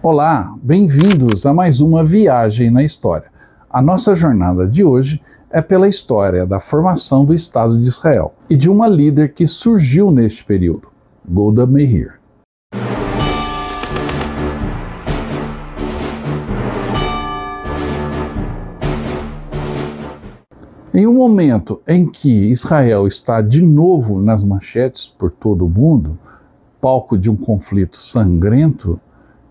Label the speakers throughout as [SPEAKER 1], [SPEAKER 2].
[SPEAKER 1] Olá, bem-vindos a mais uma viagem na história. A nossa jornada de hoje é pela história da formação do Estado de Israel e de uma líder que surgiu neste período, Golda Meir. Em um momento em que Israel está de novo nas manchetes por todo o mundo, palco de um conflito sangrento,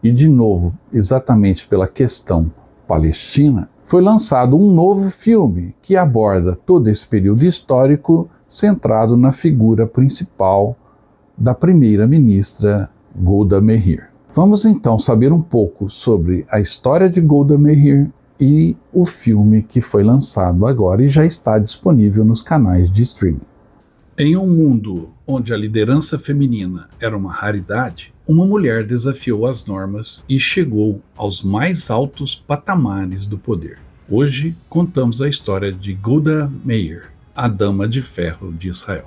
[SPEAKER 1] e de novo, exatamente pela questão palestina, foi lançado um novo filme que aborda todo esse período histórico centrado na figura principal da primeira-ministra Golda Meir. Vamos então saber um pouco sobre a história de Golda Meir e o filme que foi lançado agora e já está disponível nos canais de streaming. Em um mundo onde a liderança feminina era uma raridade, uma mulher desafiou as normas e chegou aos mais altos patamares do poder. Hoje contamos a história de Golda Meir, a Dama de Ferro de Israel.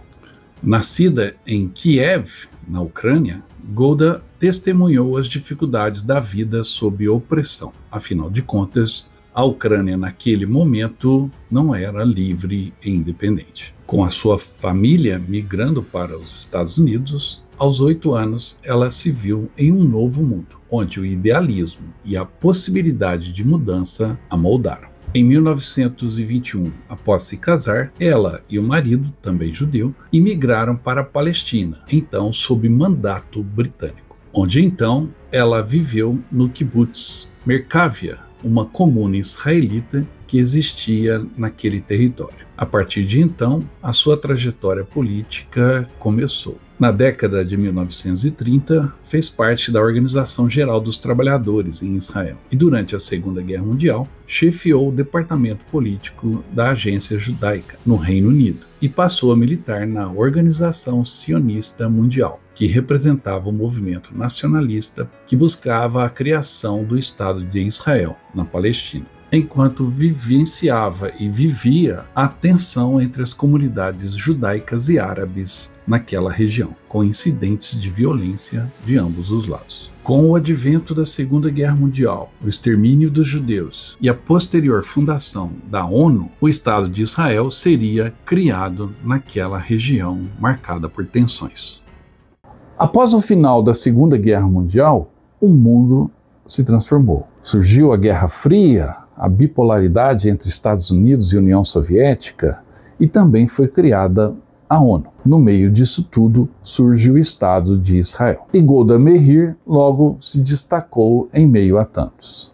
[SPEAKER 1] Nascida em Kiev, na Ucrânia, Golda testemunhou as dificuldades da vida sob opressão. Afinal de contas, a Ucrânia naquele momento não era livre e independente. Com a sua família migrando para os Estados Unidos, aos 8 anos ela se viu em um novo mundo, onde o idealismo e a possibilidade de mudança a moldaram. Em 1921, após se casar, ela e o marido, também judeu, imigraram para a Palestina, então sob mandato britânico, onde então ela viveu no kibbutz Merkavia, uma comuna israelita que existia naquele território. A partir de então, a sua trajetória política começou. Na década de 1930, fez parte da Organização Geral dos Trabalhadores em Israel e durante a Segunda Guerra Mundial, chefiou o departamento político da Agência Judaica no Reino Unido e passou a militar na Organização Sionista Mundial, que representava o movimento nacionalista que buscava a criação do Estado de Israel na Palestina, enquanto vivenciava e vivia a tensão entre as comunidades judaicas e árabes naquela região, com incidentes de violência de ambos os lados. Com o advento da Segunda Guerra Mundial, o extermínio dos judeus e a posterior fundação da ONU, o Estado de Israel seria criado naquela região marcada por tensões. Após o final da Segunda Guerra Mundial, o mundo se transformou. Surgiu a Guerra Fria, a bipolaridade entre Estados Unidos e União Soviética, e também foi criada a ONU. No meio disso tudo, surge o Estado de Israel. E Golda Meir logo se destacou em meio a tantos.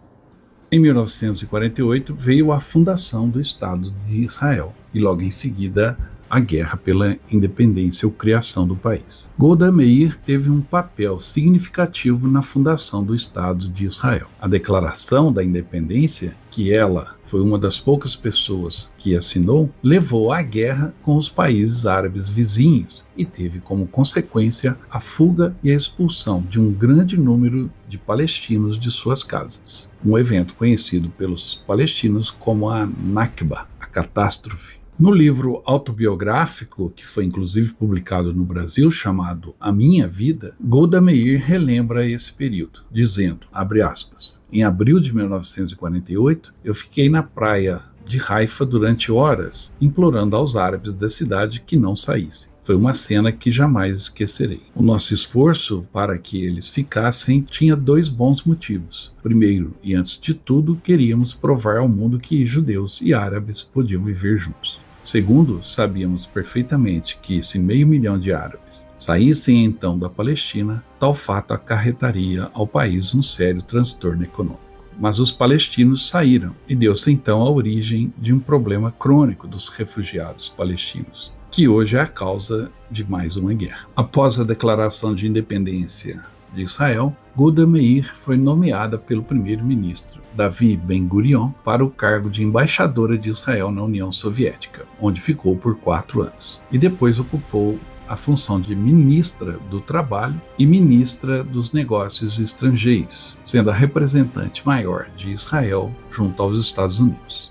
[SPEAKER 1] Em 1948 veio a fundação do Estado de Israel e logo em seguida a guerra pela independência ou criação do país. Golda Meir teve um papel significativo na fundação do Estado de Israel. A Declaração da Independência, que ela foi uma das poucas pessoas que assinou, levou à guerra com os países árabes vizinhos e teve como consequência a fuga e a expulsão de um grande número de palestinos de suas casas. Um evento conhecido pelos palestinos como a Nakba, a catástrofe. No livro autobiográfico, que foi inclusive publicado no Brasil, chamado A Minha Vida, Golda Meir relembra esse período, dizendo, abre aspas, em abril de 1948, eu fiquei na praia de Haifa durante horas, implorando aos árabes da cidade que não saíssem. Foi uma cena que jamais esquecerei. O nosso esforço para que eles ficassem tinha 2 bons motivos. Primeiro, e antes de tudo, queríamos provar ao mundo que judeus e árabes podiam viver juntos. Segundo, sabíamos perfeitamente que se 500 mil de árabes saíssem então da Palestina, tal fato acarretaria ao país um sério transtorno econômico. Mas os palestinos saíram e deu-se então a origem de um problema crônico dos refugiados palestinos, que hoje é a causa de mais uma guerra. Após a declaração de independência de Israel, Golda Meir foi nomeada pelo primeiro-ministro Davi Ben-Gurion para o cargo de embaixadora de Israel na União Soviética, onde ficou por 4 anos, e depois ocupou a função de ministra do Trabalho e ministra dos Negócios Estrangeiros, sendo a representante maior de Israel junto aos Estados Unidos.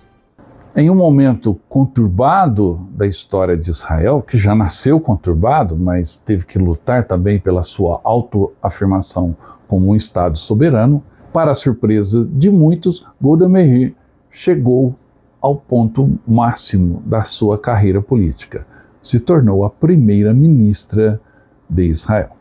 [SPEAKER 1] Em um momento conturbado da história de Israel, que já nasceu conturbado, mas teve que lutar também pela sua autoafirmação como um Estado soberano, Para a surpresa de muitos, Golda Meir chegou ao ponto máximo da sua carreira política. Se tornou a primeira ministra de Israel.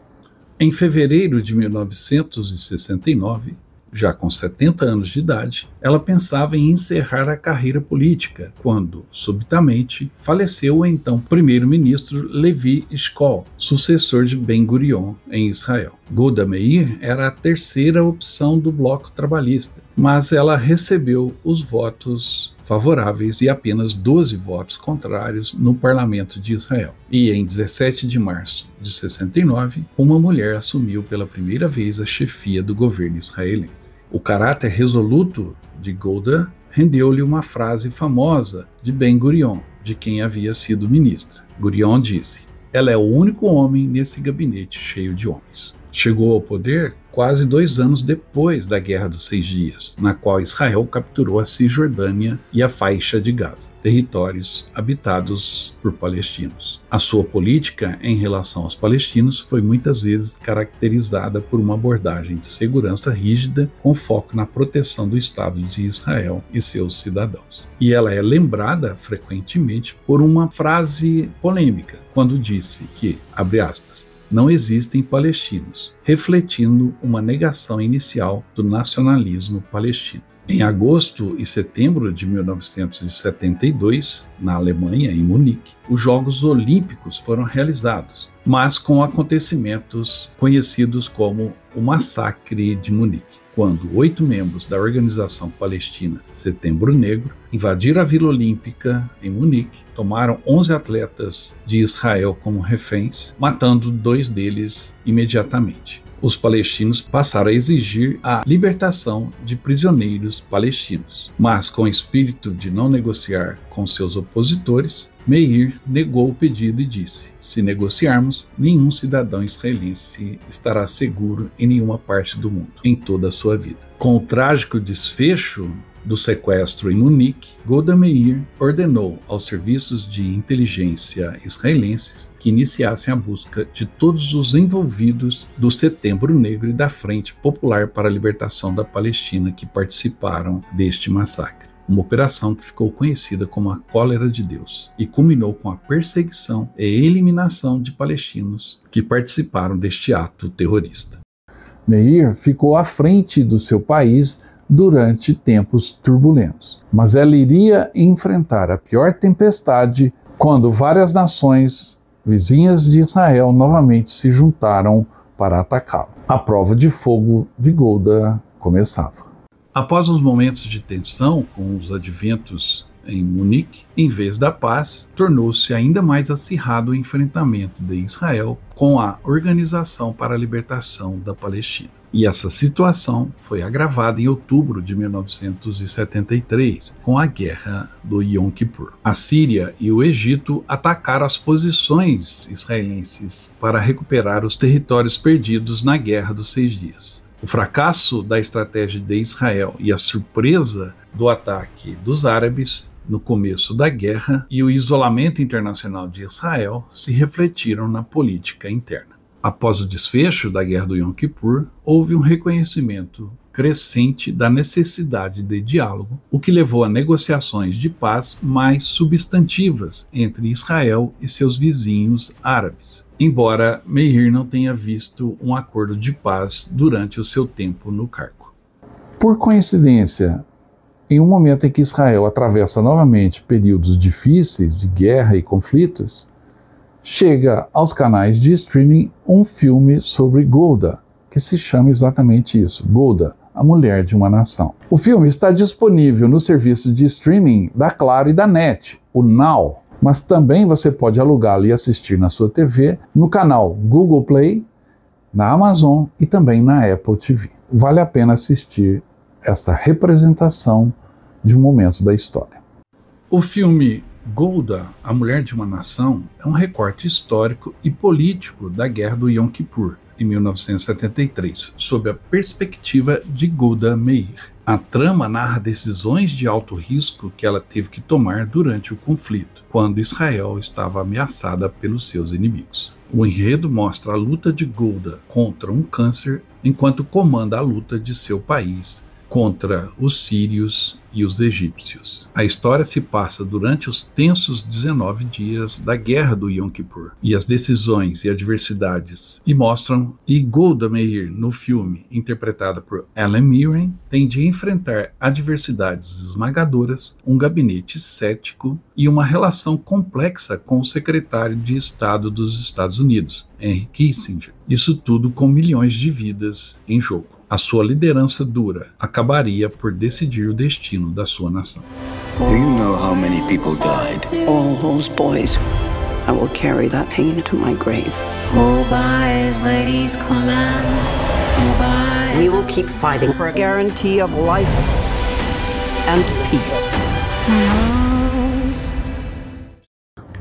[SPEAKER 1] Em fevereiro de 1969, já com 70 anos de idade, ela pensava em encerrar a carreira política, quando, subitamente, faleceu o então primeiro-ministro Levi Eshkol, sucessor de Ben-Gurion em Israel. Golda Meir era a terceira opção do bloco trabalhista, mas ela recebeu os votos favoráveis e apenas 12 votos contrários no parlamento de Israel. E em 17 de março de 69, uma mulher assumiu pela primeira vez a chefia do governo israelense. O caráter resoluto de Golda rendeu-lhe uma frase famosa de Ben-Gurion, de quem havia sido ministra. Gurion disse: "Ela é o único homem nesse gabinete cheio de homens." Chegou ao poder quase 2 anos depois da Guerra dos 6 Dias, na qual Israel capturou a Cisjordânia e a faixa de Gaza, territórios habitados por palestinos. A sua política em relação aos palestinos foi muitas vezes caracterizada por uma abordagem de segurança rígida, com foco na proteção do Estado de Israel e seus cidadãos. E ela é lembrada frequentemente por uma frase polêmica, quando disse que, abre aspas, "não existem palestinos", refletindo uma negação inicial do nacionalismo palestino. Em agosto e setembro de 1972, na Alemanha, em Munique, os Jogos Olímpicos foram realizados, mas com acontecimentos conhecidos como o Massacre de Munique, quando 8 membros da organização palestina Setembro Negro invadiram a Vila Olímpica em Munique, tomaram 11 atletas de Israel como reféns, matando 2 deles imediatamente. Os palestinos passaram a exigir a libertação de prisioneiros palestinos, mas com o espírito de não negociar com seus opositores, Meir negou o pedido e disse: "Se negociarmos, nenhum cidadão israelense estará seguro em nenhuma parte do mundo, em toda a sua vida." Com o trágico desfecho do sequestro em Munique, Golda Meir ordenou aos serviços de inteligência israelenses que iniciassem a busca de todos os envolvidos do Setembro Negro e da Frente Popular para a Libertação da Palestina que participaram deste massacre. Uma operação que ficou conhecida como a Cólera de Deus e culminou com a perseguição e eliminação de palestinos que participaram deste ato terrorista. Meir ficou à frente do seu país durante tempos turbulentos, mas ela iria enfrentar a pior tempestade quando várias nações vizinhas de Israel novamente se juntaram para atacá-lo. A prova de fogo de Golda começava. Após os momentos de tensão com os adventos em Munique, em vez da paz, tornou-se ainda mais acirrado o enfrentamento de Israel com a Organização para a Libertação da Palestina. E essa situação foi agravada em outubro de 1973, com a Guerra do Yom Kippur. A Síria e o Egito atacaram as posições israelenses para recuperar os territórios perdidos na Guerra dos 6 Dias. O fracasso da estratégia de Israel e a surpresa do ataque dos árabes no começo da guerra e o isolamento internacional de Israel se refletiram na política interna. Após o desfecho da Guerra do Yom Kippur, houve um reconhecimento crescente da necessidade de diálogo, o que levou a negociações de paz mais substantivas entre Israel e seus vizinhos árabes, embora Meir não tenha visto um acordo de paz durante o seu tempo no cargo. Por coincidência, em um momento em que Israel atravessa novamente períodos difíceis de guerra e conflitos, chega aos canais de streaming um filme sobre Golda, que se chama exatamente isso, Golda, a Mulher de uma Nação. O filme está disponível no serviço de streaming da Claro e da NET, o Now, mas também você pode alugá-lo e assistir na sua TV, no canal Google Play, na Amazon e também na Apple TV. Vale a pena assistir essa representação de um momento da história. O filme Golda, a Mulher de uma Nação, é um recorte histórico e político da Guerra do Yom Kippur, em 1973, sob a perspectiva de Golda Meir. A trama narra decisões de alto risco que ela teve que tomar durante o conflito, quando Israel estava ameaçada pelos seus inimigos. O enredo mostra a luta de Golda contra um câncer, enquanto comanda a luta de seu país contra os sírios e os egípcios. A história se passa durante os tensos 19 dias da Guerra do Yom Kippur e as decisões e adversidades e Golda Meir, no filme, interpretada por Helen Mirren, tem de enfrentar adversidades esmagadoras, um gabinete cético e uma relação complexa com o secretário de Estado dos Estados Unidos, Henry Kissinger. Isso tudo com milhões de vidas em jogo. A sua liderança dura acabaria por decidir o destino da sua nação.
[SPEAKER 2] Do you know how many people died?
[SPEAKER 3] All those boys. I will carry that pain to my grave.
[SPEAKER 4] Who buys ladies' command? Who buys?
[SPEAKER 3] We will keep fighting for a guarantee of life and peace.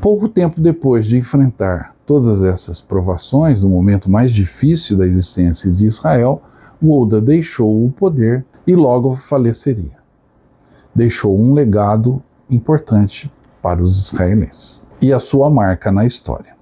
[SPEAKER 1] Pouco tempo depois de enfrentar todas essas provações, no momento mais difícil da existência de Israel, Golda deixou o poder e logo faleceria. Deixou um legado importante para os israelenses e a sua marca na história.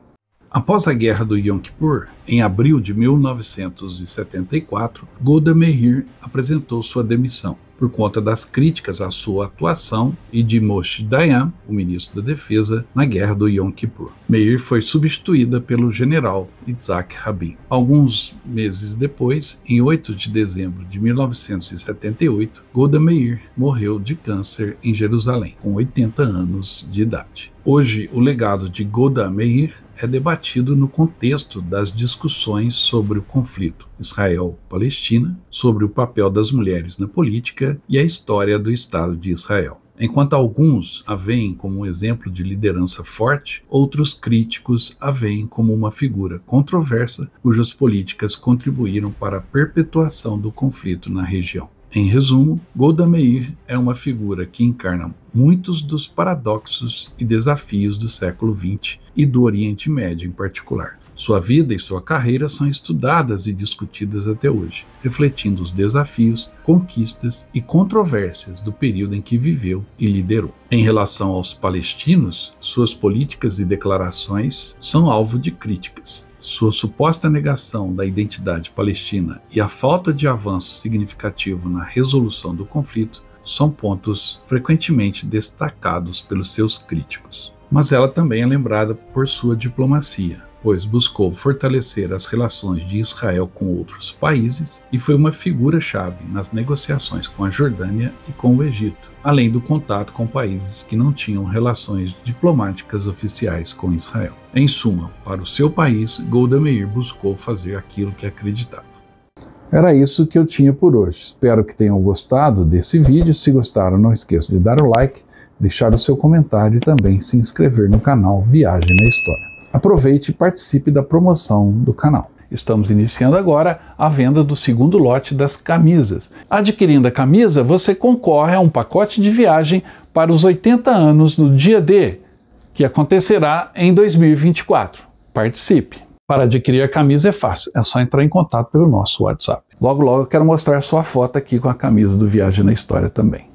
[SPEAKER 1] Após a Guerra do Yom Kippur, em abril de 1974, Golda Meir apresentou sua demissão por conta das críticas à sua atuação e de Moshe Dayan, o ministro da Defesa, na Guerra do Yom Kippur. Meir foi substituída pelo general Yitzhak Rabin. Alguns meses depois, em 8 de dezembro de 1978, Golda Meir morreu de câncer em Jerusalém, com 80 anos de idade. Hoje, o legado de Golda Meir é debatido no contexto das discussões sobre o conflito Israel-Palestina, sobre o papel das mulheres na política e a história do Estado de Israel. Enquanto alguns a veem como um exemplo de liderança forte, outros críticos a veem como uma figura controversa cujas políticas contribuíram para a perpetuação do conflito na região. Em resumo, Golda Meir é uma figura que encarna muitos dos paradoxos e desafios do século XX e do Oriente Médio em particular. Sua vida e sua carreira são estudadas e discutidas até hoje, refletindo os desafios, conquistas e controvérsias do período em que viveu e liderou. Em relação aos palestinos, suas políticas e declarações são alvo de críticas. Sua suposta negação da identidade palestina e a falta de avanço significativo na resolução do conflito são pontos frequentemente destacados pelos seus críticos. Mas ela também é lembrada por sua diplomacia, pois buscou fortalecer as relações de Israel com outros países e foi uma figura-chave nas negociações com a Jordânia e com o Egito, além do contato com países que não tinham relações diplomáticas oficiais com Israel. Em suma, para o seu país, Golda Meir buscou fazer aquilo que acreditava. Era isso que eu tinha por hoje. Espero que tenham gostado desse vídeo. Se gostaram, não esqueça de dar o like, deixar o seu comentário e também se inscrever no canal Viagem na História. Aproveite e participe da promoção do canal. Estamos iniciando agora a venda do segundo lote das camisas. Adquirindo a camisa, você concorre a um pacote de viagem para os 80 anos do Dia D, que acontecerá em 2024. Participe! Para adquirir a camisa é fácil, é só entrar em contato pelo nosso WhatsApp. Logo, logo eu quero mostrar sua foto aqui com a camisa do Viagem na História também.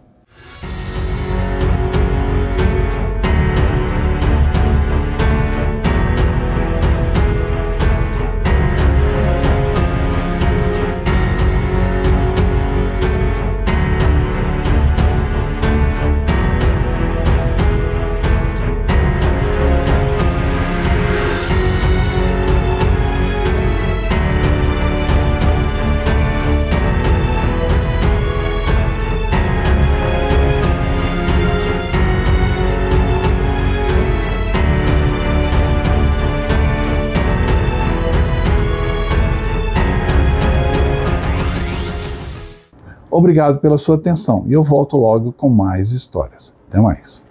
[SPEAKER 1] Obrigado pela sua atenção e eu volto logo com mais histórias. Até mais.